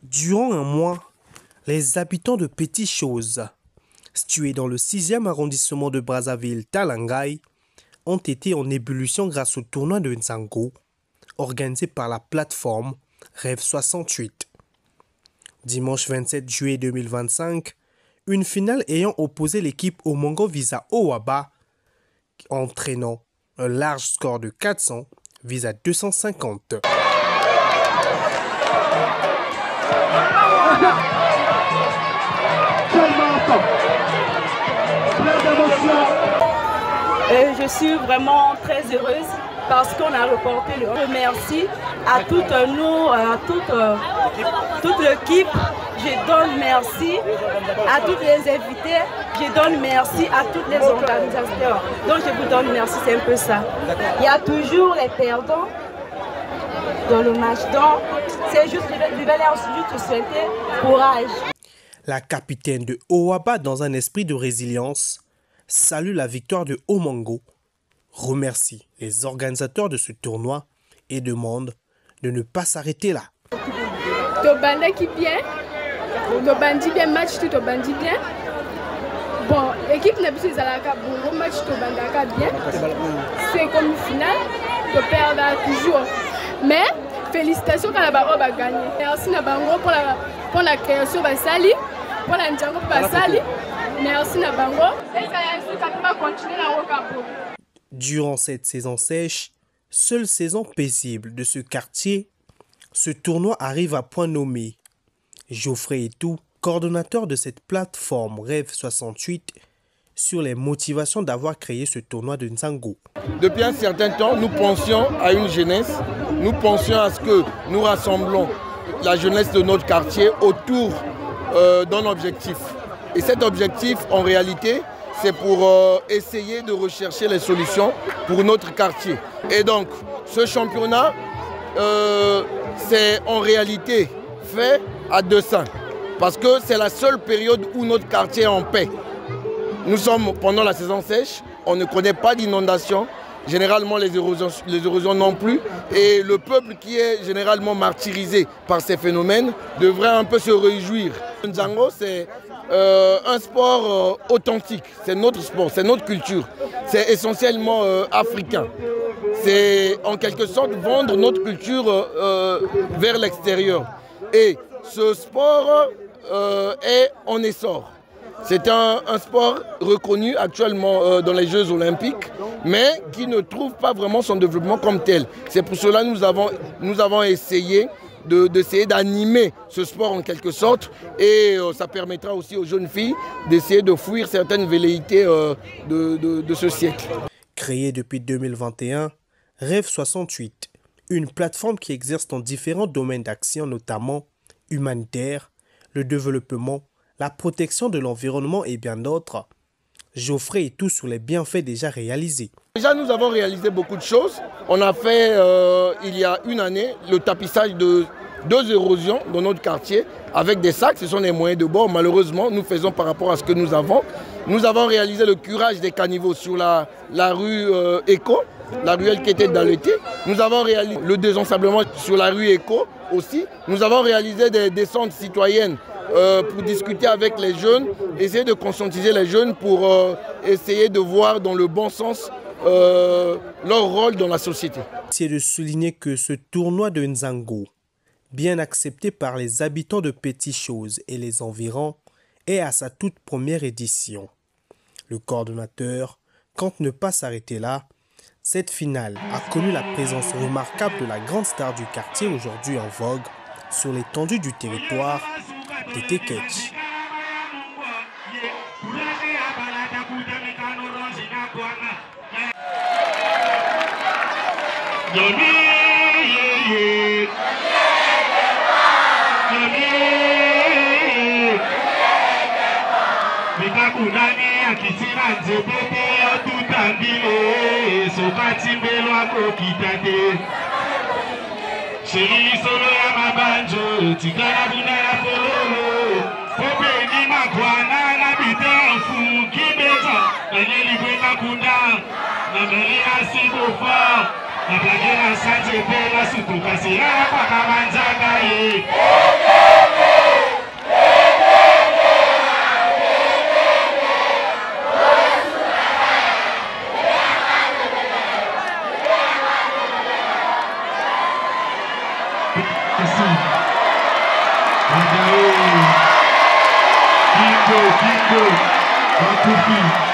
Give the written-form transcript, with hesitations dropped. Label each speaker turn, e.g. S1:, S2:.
S1: Durant un mois, les habitants de Petit Chose, situés dans le 6e arrondissement de Brazzaville, Talangai, ont été en ébullition grâce au tournoi de Nzango, organisé par la plateforme Rêve 68. Dimanche 27 juillet 2025, une finale ayant opposé l'équipe Omongo Visa Owaba, entraînant un large score de 400 Visa 250.
S2: Je suis vraiment très heureuse parce qu'on a reporté le merci à toute l'équipe. Je donne merci à tous les invités. Je donne merci à tous les organisateurs. Donc je vous donne merci, c'est un peu ça. Il y a toujours les perdants dans le match. Donc c'est juste, je vais leur juste souhaiter courage.
S1: La capitaine de Owaba, dans un esprit de résilience, salue la victoire de Omongo, remercie les organisateurs de ce tournoi et demande de ne pas s'arrêter là.
S3: Tobanda qui bien, Tobandi bien match, Tobandi bien. Bon, l'équipe n'a plus à la bon match, Tobanda bien. C'est comme une finale, tu perds toujours. Mais félicitations quand la Barbe a gagné. Merci Nabango pour la création de Sali, pour la Ndjango pour Sali. Merci Nabango.
S1: Durant cette saison sèche, seule saison paisible de ce quartier, ce tournoi arrive à point nommé. Geoffrey Etou, coordonnateur de cette plateforme Rêve 68, sur les motivations d'avoir créé ce tournoi de Nzango.
S4: Depuis un certain temps, nous pensions à une jeunesse, nous pensions à ce que nous rassemblons la jeunesse de notre quartier autour d'un objectif. Et cet objectif, en réalité, c'est pour essayer de rechercher les solutions pour notre quartier. Et donc, ce championnat, c'est en réalité fait à dessein. Parce que c'est la seule période où notre quartier est en paix. Nous sommes pendant la saison sèche, on ne connaît pas d'inondation. Généralement, les érosions non plus. Et le peuple qui est généralement martyrisé par ces phénomènes devrait un peu se réjouir. Nzango, c'est un sport authentique. C'est notre sport, c'est notre culture. C'est essentiellement africain. C'est en quelque sorte vendre notre culture vers l'extérieur. Et ce sport est en essor. C'est un sport reconnu actuellement dans les Jeux Olympiques, mais qui ne trouve pas vraiment son développement comme tel. C'est pour cela que nous avons essayé d'essayer d'animer ce sport en quelque sorte, et ça permettra aussi aux jeunes filles d'essayer de fuir certaines velléités de ce siècle.
S1: Créé depuis 2021, Rêve 68, une plateforme qui exerce dans différents domaines d'action, notamment humanitaire, le développement, la protection de l'environnement et bien d'autres. Geoffrey est tout sur les bienfaits déjà réalisés.
S4: Déjà, nous avons réalisé beaucoup de choses. On a fait, il y a une année, le tapissage de 2 érosions dans notre quartier avec des sacs. Ce sont des moyens de bord. Malheureusement, nous faisons par rapport à ce que nous avons. Nous avons réalisé le curage des caniveaux sur la rue Éco, la ruelle qui était dans l'été. Nous avons réalisé le désensablement sur la rue Éco aussi. Nous avons réalisé des descentes citoyennes pour discuter avec les jeunes, essayer de conscientiser les jeunes pour essayer de voir dans le bon sens leur rôle dans la société.
S1: C'est de souligner que ce tournoi de Nzango, bien accepté par les habitants de Petit Chose et les environs, est à sa toute première édition. Le coordonnateur compte ne pas s'arrêter là. Cette finale a connu la présence remarquable de la grande star du quartier aujourd'hui en vogue sur l'étendue du territoire, Tété Ketch.
S5: Chérie solo ya mabanjo, tikala bunda ya fololo. Pope ni makwana na bidon fu kibeta, enye libwe makunda. na melina sibufa na blagina sanje pela sutuka sirara kwa kamanjaga ye Kingo, Kingo,